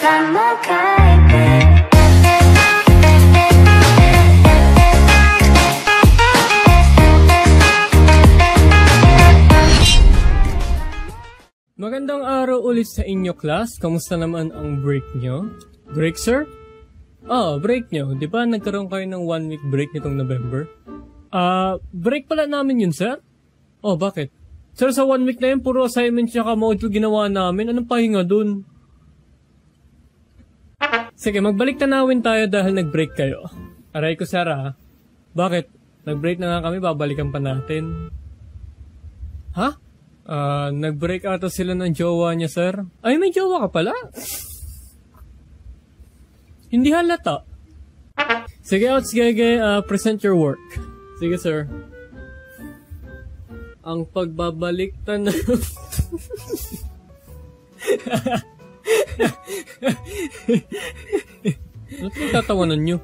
Magandang araw ulit sa inyo, class. Kamusta naman ang break nyo? Break, sir? Break nyo. Di ba nagkaroon kayo ng 1 week break nitong November? Break pala namin yun, sir? Bakit? Sir, sa 1 week na yun, puro assignment tsaka module ginawa namin. Anong pahinga dun? Sige, magbalik tanawin tayo dahil nag-break kayo. Aray ko, sir, ha? Bakit? Nag-break na nga kami, babalikan pa natin. Ha? Nag-break ata sila ng jowa niya, sir. Ay, may jowa ka pala? Hindi halata. Sige, Outs Gege, present your work. Sige, sir. Ang pagbabalik na... Ano tatawanan nyo?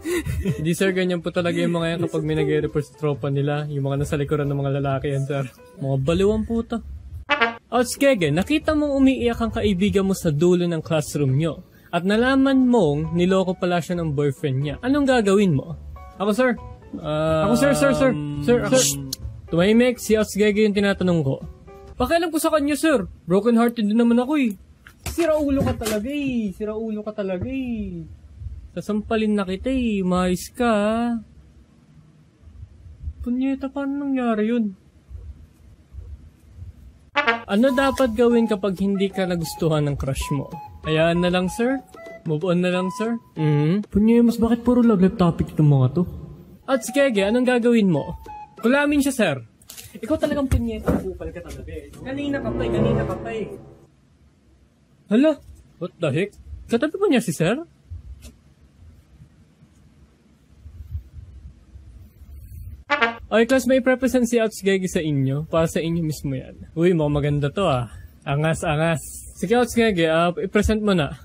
Hindi, sir, ganyan po talaga yung mga yan kapag may nag-report sa tropa nila. Yung mga nasa likuran ng mga lalaki yan, sir. Mga baliwang puta. Outs Gege, nakita mong umiiyak ang kaibigan mo sa dulo ng classroom nyo at nalaman mong niloko pala siya ng boyfriend niya. Anong gagawin mo? Ako, sir. Sir, tumahimik, si Outs Gege yung tinatanong ko. Pakialam ko sa kanya, sir. Broken hearted din naman ako eh. Sira ulo ka talaga eh. Sasampalin na kita eh. Mais ka. Punyeta, paano nangyari yun? Ano dapat gawin kapag hindi ka nagustuhan ng crush mo? Hayaan na lang, sir? Move on na lang, sir? Punyemas, bakit puro love topic itong mga to? Outs Gege, anong gagawin mo? Kulamin siya, sir. Ikaw talagang punyeta, kupal ka talaga eh. Kanina ka pa eh. Hala, what the heck? Katabi mo niya si sir? Okay, class, may represent si Outs Gege sa inyo. Para sa inyo mismo yan. Uy, mga maganda to ah. Angas. Sige, Outs Gege, i-present mo na.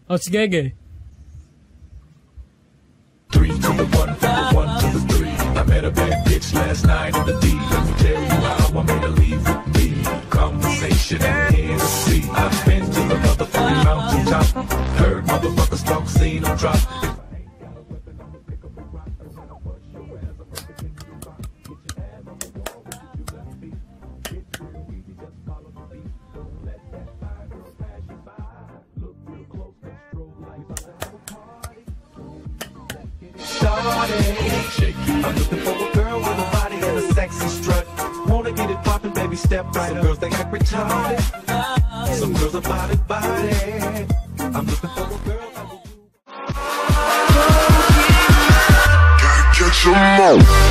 Outs Gege. 3 to the 1, from the 1 to the 3. I met a bad bitch last night in the D. Let me tell you how I made her leave with me. Conversation and Hennessy. I've been to the motherfucking mountaintop. Heard motherfuckers talk, seen them drop. I'm looking for a girl with a body and a sexy strut. Wanna get it poppin', baby, step right up. Some girls, they act retarded. Some girls are body. I'm looking for a girl that will do. Gotta catch 'em all.